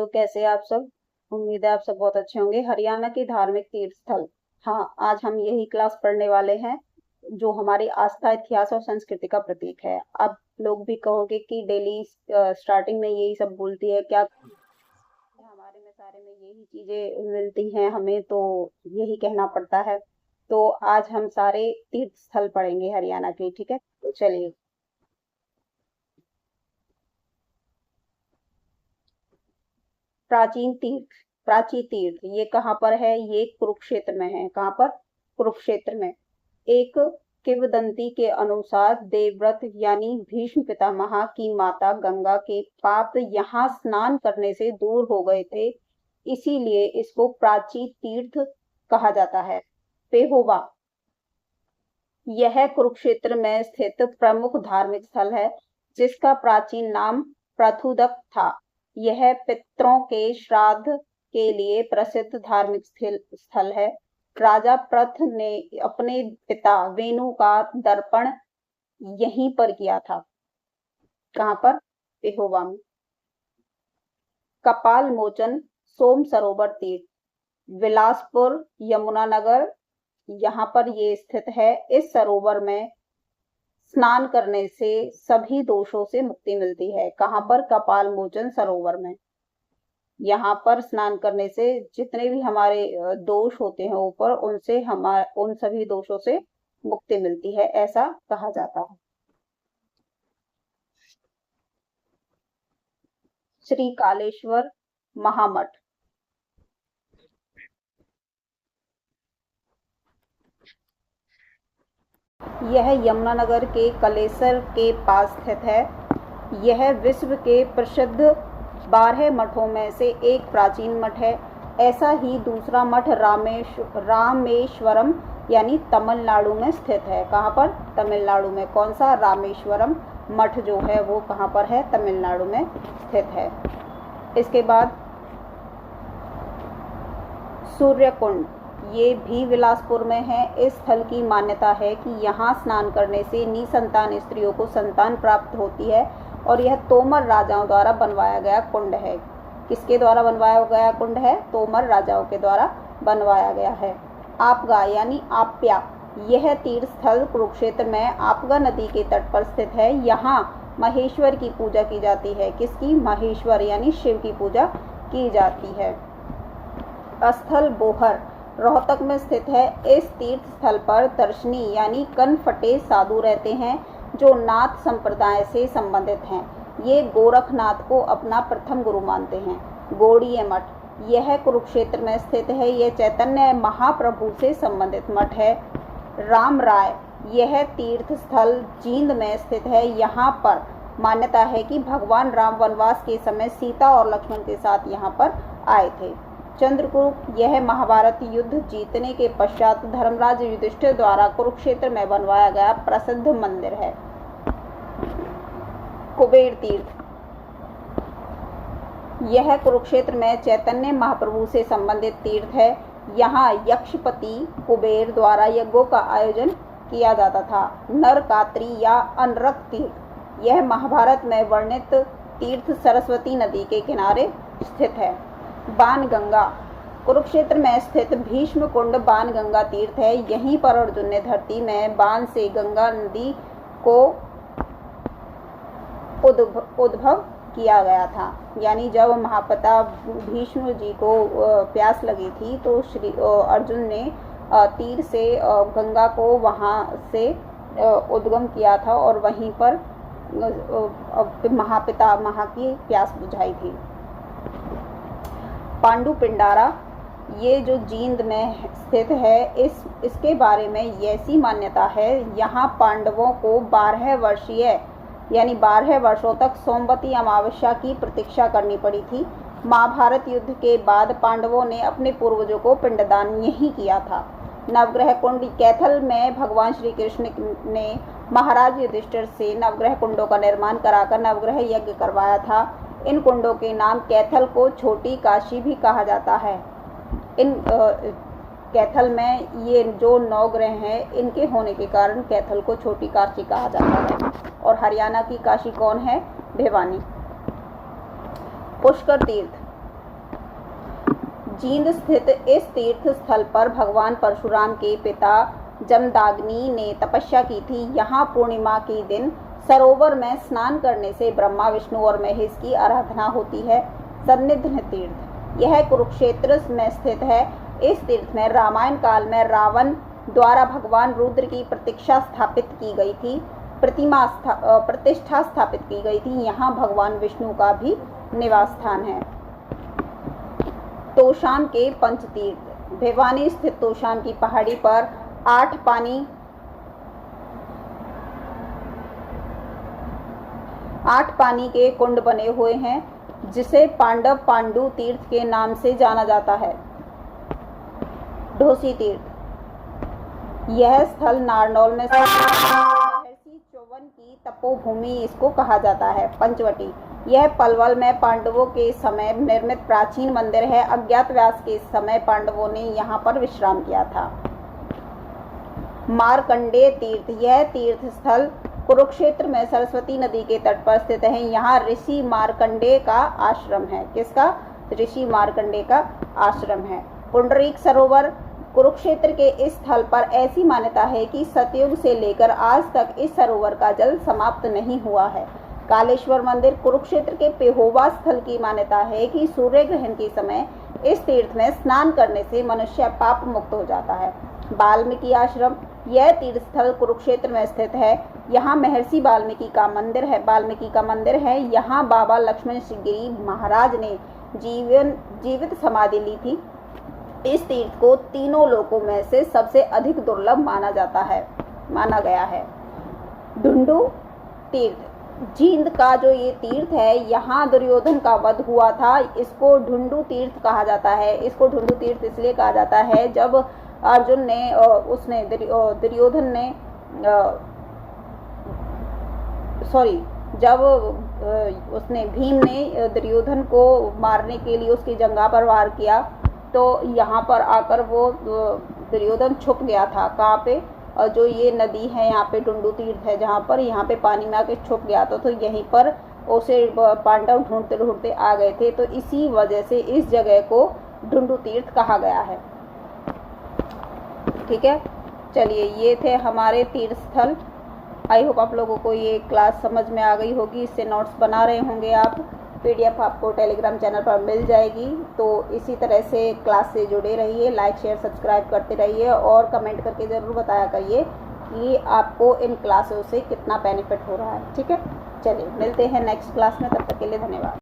दोस्तों, कैसे हैं आप सब। उम्मीद है आप सब बहुत अच्छे होंगे। हरियाणा के धार्मिक तीर्थ स्थल, हाँ, आज हम यही क्लास पढ़ने वाले हैं जो हमारी आस्था, इतिहास और संस्कृति का प्रतीक है। आप लोग भी कहोगे कि डेली स्टार्टिंग में यही सब बोलती है क्या, हमारे में सारे में यही चीजें मिलती हैं हमें, तो यही कहना पड़ता है। तो आज हम सारे तीर्थ स्थल पढ़ेंगे हरियाणा के, ठीक है। तो चलिए, प्राचीन तीर्थ, प्राची तीर्थ ये कहाँ पर है? ये कुरुक्षेत्र में है। कहाँ पर? कुरुक्षेत्र में। एक किंवदंती के अनुसार देवव्रत यानी भीष्म पितामह की माता गंगा के पाप यहाँ स्नान करने से दूर हो गए थे, इसीलिए इसको प्राची तीर्थ कहा जाता है। पेहोवा, यह कुरुक्षेत्र में स्थित प्रमुख धार्मिक स्थल है जिसका प्राचीन नाम प्रथुदक था। यह पितरों के श्राद्ध के लिए प्रसिद्ध धार्मिक स्थल है। राजा प्रथ ने अपने पिता वेणु का दर्पण यहीं पर किया था। कहाँ पर? पेहोवा में। कपाल मोचन सोम सरोवर तीर्थ, बिलासपुर यमुनानगर, यहाँ पर ये स्थित है। इस सरोवर में स्नान करने से सभी दोषों से मुक्ति मिलती है। कहाँ पर? कपाल मोचन सरोवर में। यहाँ पर स्नान करने से जितने भी हमारे दोष होते हैं ऊपर, उनसे उन सभी दोषों से मुक्ति मिलती है, ऐसा कहा जाता है। श्री कालेश्वर महामठ, यह यमुनानगर के कलेसर के पास स्थित है। यह विश्व के प्रसिद्ध 12 मठों में से एक प्राचीन मठ है। ऐसा ही दूसरा मठ रामेश्वरम यानी तमिलनाडु में स्थित है। कहाँ पर? तमिलनाडु में। कौन सा? रामेश्वरम मठ जो है वो कहाँ पर है? तमिलनाडु में स्थित है। इसके बाद सूर्यकुंड, ये भी बिलासपुर में है। इस स्थल की मान्यता है कि यहाँ स्नान करने से निसंतान स्त्रियों को संतान प्राप्त होती है और यह तोमर राजाओं द्वारा बनवाया गया कुंड है। किसके द्वारा बनवाया गया कुंड है? तोमर राजाओं के द्वारा बनवाया गया है। आपगा यानी आप्या, यह तीर्थ स्थल कुरुक्षेत्र में आपगा नदी के तट पर स्थित है। यहाँ महेश्वर की पूजा की जाती है। किसकी? महेश्वर यानी शिव की पूजा की जाती है। स्थल बोहर रोहतक में स्थित है। इस तीर्थ स्थल पर दर्शनी यानी कनफटे साधु रहते हैं जो नाथ संप्रदाय से संबंधित हैं। ये गोरखनाथ को अपना प्रथम गुरु मानते हैं। गौड़ीय मठ, यह कुरुक्षेत्र में स्थित है। यह चैतन्य महाप्रभु से संबंधित मठ है। राम राय, यह तीर्थ स्थल जींद में स्थित है। यहाँ पर मान्यता है कि भगवान राम वनवास के समय सीता और लक्ष्मण के साथ यहाँ पर आए थे। चंद्रकूट, यह महाभारत युद्ध जीतने के पश्चात धर्मराज युधिष्ठिर द्वारा कुरुक्षेत्र में बनवाया गया प्रसिद्ध मंदिर है। कुबेर तीर्थ, यह कुरुक्षेत्र में चैतन्य महाप्रभु से संबंधित तीर्थ है। यहाँ यक्षपति कुबेर द्वारा यज्ञों का आयोजन किया जाता था। नरकात्री या अनरक तीर्थ, यह महाभारत में वर्णित तीर्थ सरस्वती नदी के किनारे स्थित है। बाणगंगा, कुरुक्षेत्र में स्थित भीष्म कुंड बाणगंगा तीर्थ है। यहीं पर अर्जुन ने धरती में बाण से गंगा नदी को उद्भव किया गया था। यानी जब महापिता भीष्म जी को प्यास लगी थी तो अर्जुन ने तीर से गंगा को वहां से उद्गम किया था और वहीं पर महापिता की प्यास बुझाई थी। पांडु पिंडारा, ये जो जींद में स्थित है, इसके बारे में ऐसी मान्यता है, यहाँ पांडवों को 12 वर्षीय यानी 12 वर्षों तक सोमवती अमावस्या की प्रतीक्षा करनी पड़ी थी। महाभारत युद्ध के बाद पांडवों ने अपने पूर्वजों को पिंडदान यहीं किया था। नवग्रह कुंड, कैथल में भगवान श्री कृष्ण ने महाराज युधिष्ठिर से नवग्रह कुंडों का निर्माण कराकर नवग्रह यज्ञ करवाया था। इन कुंडों के नाम कैथल को छोटी काशी भी कहा जाता है। इन कैथल में ये जो 9 ग्रह हैं, इनके होने के कारण कैथल को छोटी काशी कहा जाता है। और हरियाणा की काशी कौन है? भिवानी। पुष्कर तीर्थ, जींद स्थित इस तीर्थ स्थल पर भगवान परशुराम के पिता जमदाग्नि ने तपस्या की थी। यहाँ पूर्णिमा के दिन सरोवर में स्नान करने से ब्रह्मा, विष्णु और महेश की आराधना होती है। सन्निधि तीर्थ, यह कुरुक्षेत्र में स्थित है। इस तीर्थ में रामायण काल में रावण द्वारा भगवान रुद्र की प्रतिष्ठा स्थापित की गई थी। प्रतिष्ठा स्थापित की गई थी। यहाँ भगवान विष्णु का भी निवास स्थान है। तोशाम के पंचतीर्थ, भिवानी स्थित तोशाम की पहाड़ी पर 8 पानी के कुंड बने हुए हैं, जिसे पांडु तीर्थ के नाम से जाना जाता है। ढोसी तीर्थ, यह स्थल नारनौल में महर्षि च्यवन की तपोभूमि इसको कहा जाता है। पंचवटी, यह पलवल में पांडवों के समय निर्मित प्राचीन मंदिर है। अज्ञातवास के समय पांडवों ने यहाँ पर विश्राम किया था। मार्कंडेय तीर्थ, यह तीर्थ स्थल कुरुक्षेत्र में सरस्वती नदी के तट पर स्थित है। यहाँ ऋषि मार्कंडेय का आश्रम है। किसका? ऋषि मार्कंडेय का आश्रम है। पुंडरीक सरोवर, कुरुक्षेत्र के इस स्थल पर ऐसी मान्यता है कि सतयुग से लेकर आज तक इस सरोवर का जल समाप्त नहीं हुआ है। कालेश्वर मंदिर, कुरुक्षेत्र के पेहोवा स्थल की मान्यता है कि सूर्य ग्रहण के समय इस तीर्थ में स्नान करने से मनुष्य पाप मुक्त हो जाता है। वाल्मीकि आश्रम, यह तीर्थ स्थल कुरुक्षेत्र में स्थित है। यहाँ महर्षि वाल्मीकि का मंदिर है। यहाँ बाबा लक्ष्मण गिरी महाराज ने जीवित समाधि ली थी। इस तीर्थ को तीनों लोकों में से सबसे अधिक दुर्लभ माना गया है। ढुंडू तीर्थ, जींद का जो ये तीर्थ है, यहाँ दुर्योधन का वध हुआ था। इसको ढुंडू तीर्थ कहा जाता है। इसको ढुंडू तीर्थ इसलिए कहा जाता है जब अर्जुन ने दुर्योधन ने जब उसने भीम ने दुर्योधन को मारने के लिए उसकी जंघा पर वार किया, तो यहाँ पर आकर वो दुर्योधन छुप गया था। कहाँ पे? और जो ये नदी है यहाँ पे ढुंडू तीर्थ है, जहाँ पर यहाँ पे पानी में आके छुप गया था। तो यहीं पर उसे पांडव ढूंढते ढूंढते आ गए थे। तो इसी वजह से इस जगह को ढुंडू तीर्थ कहा गया है। ठीक है, चलिए ये थे हमारे तीर्थ स्थल। आई होप आप लोगों को ये क्लास समझ में आ गई होगी। इससे नोट्स बना रहे होंगे आप। PDF आपको टेलीग्राम चैनल पर मिल जाएगी। तो इसी तरह से क्लास से जुड़े रहिए, लाइक शेयर सब्सक्राइब करते रहिए और कमेंट करके ज़रूर बताया करिए कि आपको इन क्लासों से कितना बेनिफिट हो रहा है। ठीक है, चलिए मिलते हैं नेक्स्ट क्लास में। तब तक के लिए धन्यवाद।